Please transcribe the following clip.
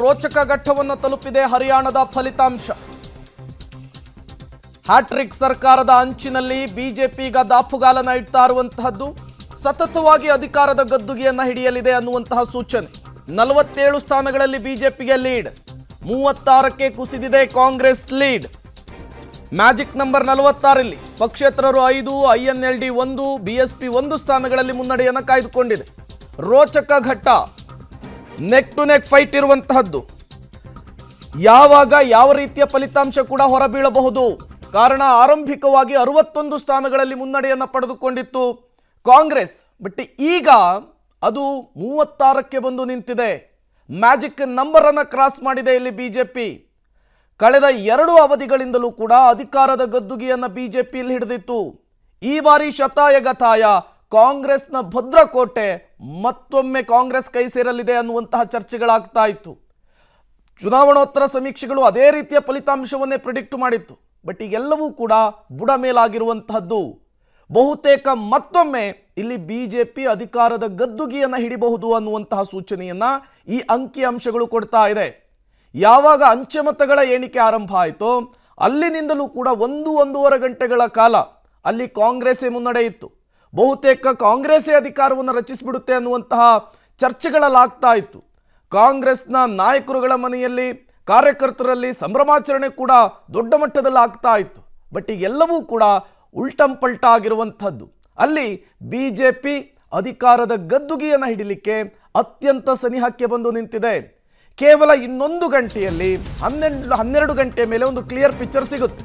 ರೋಚಕ ಘಟ್ಟವನ್ನು ತಲುಪಿದೆ ಹರಿಯಾಣದ ಫಲಿತಾಂಶ. ಹ್ಯಾಟ್ರಿಕ್ ಸರ್ಕಾರದ ಅಂಚಿನಲ್ಲಿ ಬಿಜೆಪಿ ಈಗ ದಾಪುಗಾಲನ ಇಡ್ತಾ ಇರುವಂತಹದ್ದು ಸತತವಾಗಿ ಅಧಿಕಾರದ ಗದ್ದುಗೆಯನ್ನ ಹಿಡಿಯಲಿದೆ ಅನ್ನುವಂತಹ ಸೂಚನೆ. 47 ಸ್ಥಾನಗಳಲ್ಲಿ ಬಿಜೆಪಿಗೆ ಲೀಡ್, 36ಕ್ಕೆ ಕುಸಿದಿದೆ ಕಾಂಗ್ರೆಸ್ ಲೀಡ್. ಮ್ಯಾಜಿಕ್ ನಂಬರ್ 46 ಇಲ್ಲಿ ಪಕ್ಷೇತರರು 5, INLD 1, BSP 1 ಸ್ಥಾನಗಳಲ್ಲಿ ಮುನ್ನಡೆಯನ್ನು ಕಾಯ್ದುಕೊಂಡಿದೆ. ರೋಚಕ ಘಟ್ಟ, ನೆಕ್ ಟು ನೆಕ್ ಫೈಟ್ ಇರುವಂತಹದ್ದು. ಯಾವಾಗ ಯಾವ ರೀತಿಯ ಫಲಿತಾಂಶ ಕೂಡ ಹೊರಬೀಳಬಹುದು. ಕಾರಣ ಆರಂಭಿಕವಾಗಿ 61 ಸ್ಥಾನಗಳಲ್ಲಿ ಮುನ್ನಡೆಯನ್ನು ಪಡೆದುಕೊಂಡಿತ್ತು ಕಾಂಗ್ರೆಸ್. ಬಟ್ ಈಗ ಅದು 36ಕ್ಕೆ ಬಂದು ನಿಂತಿದೆ. ಮ್ಯಾಜಿಕ್ ನಂಬರ್ ಅನ್ನು ಕ್ರಾಸ್ ಮಾಡಿದೆ ಇಲ್ಲಿ ಬಿಜೆಪಿ. ಕಳೆದ 2 ಅವಧಿಗಳಿಂದಲೂ ಕೂಡ ಅಧಿಕಾರದ ಗದ್ದುಗೆಯನ್ನು ಬಿಜೆಪಿಯಲ್ಲಿ ಹಿಡಿದಿತ್ತು. ಈ ಬಾರಿ ಶತಾಯಗತಾಯ ಕಾಂಗ್ರೆಸ್ನ ಭದ್ರಕೋಟೆ ಮತ್ತೊಮ್ಮೆ ಕಾಂಗ್ರೆಸ್ ಕೈ ಸೇರಲಿದೆ ಅನ್ನುವಂತಹ ಚರ್ಚೆಗಳಾಗ್ತಾ ಇತ್ತು. ಚುನಾವಣೋತ್ತರ ಸಮೀಕ್ಷೆಗಳು ಅದೇ ರೀತಿಯ ಫಲಿತಾಂಶವನ್ನೇ ಪ್ರಿಡಿಕ್ಟ್ ಮಾಡಿತ್ತು. ಬಟ್ ಈಗೆಲ್ಲವೂ ಕೂಡ ಬುಡ ಮೇಲಾಗಿರುವಂತಹದ್ದು. ಬಹುತೇಕ ಮತ್ತೊಮ್ಮೆ ಇಲ್ಲಿ ಬಿಜೆಪಿ ಅಧಿಕಾರದ ಗದ್ದುಗೆಯನ್ನು ಹಿಡಿಬಹುದು ಅನ್ನುವಂತಹ ಸೂಚನೆಯನ್ನ ಈ ಅಂಕಿಅಂಶಗಳು ಕೊಡ್ತಾ ಇದೆ. ಯಾವಾಗ ಅಂಚೆ ಮತಗಳ ಎಣಿಕೆ ಆರಂಭ ಆಯಿತೋ ಅಲ್ಲಿನಿಂದಲೂ ಕೂಡ 1-1.5 ಗಂಟೆಗಳ ಕಾಲ ಅಲ್ಲಿ ಕಾಂಗ್ರೆಸ್ಸೇ ಮುನ್ನಡೆ ಇತ್ತು. ಬಹುತೇಕ ಕಾಂಗ್ರೆಸ್ಸೇ ಅಧಿಕಾರವನ್ನು ರಚಿಸಿಬಿಡುತ್ತೆ ಅನ್ನುವಂತಹ ಚರ್ಚೆಗಳಲ್ಲಾಗ್ತಾ ಇತ್ತು. ಕಾಂಗ್ರೆಸ್ನ ನಾಯಕರುಗಳ ಮನೆಯಲ್ಲಿ ಕಾರ್ಯಕರ್ತರಲ್ಲಿ ಸಂಭ್ರಮಾಚರಣೆ ಕೂಡ ದೊಡ್ಡ ಮಟ್ಟದಲ್ಲಿ ಆಗ್ತಾ ಇತ್ತು. ಬಟ್ ಈಗೆಲ್ಲವೂ ಕೂಡ ಉಲ್ಟಂಪಲ್ಟ ಆಗಿರುವಂಥದ್ದು. ಅಲ್ಲಿ ಬಿಜೆಪಿ ಅಧಿಕಾರದ ಗದ್ದುಗೆಯನ್ನು ಹಿಡಿಲಿಕ್ಕೆ ಅತ್ಯಂತ ಸನಿಹಕ್ಕೆ ಬಂದು ನಿಂತಿದೆ. ಕೇವಲ ಇನ್ನೊಂದು ಗಂಟೆಯಲ್ಲಿ 12 ಗಂಟೆ ಮೇಲೆ ಒಂದು ಕ್ಲಿಯರ್ ಪಿಕ್ಚರ್ ಸಿಗುತ್ತೆ.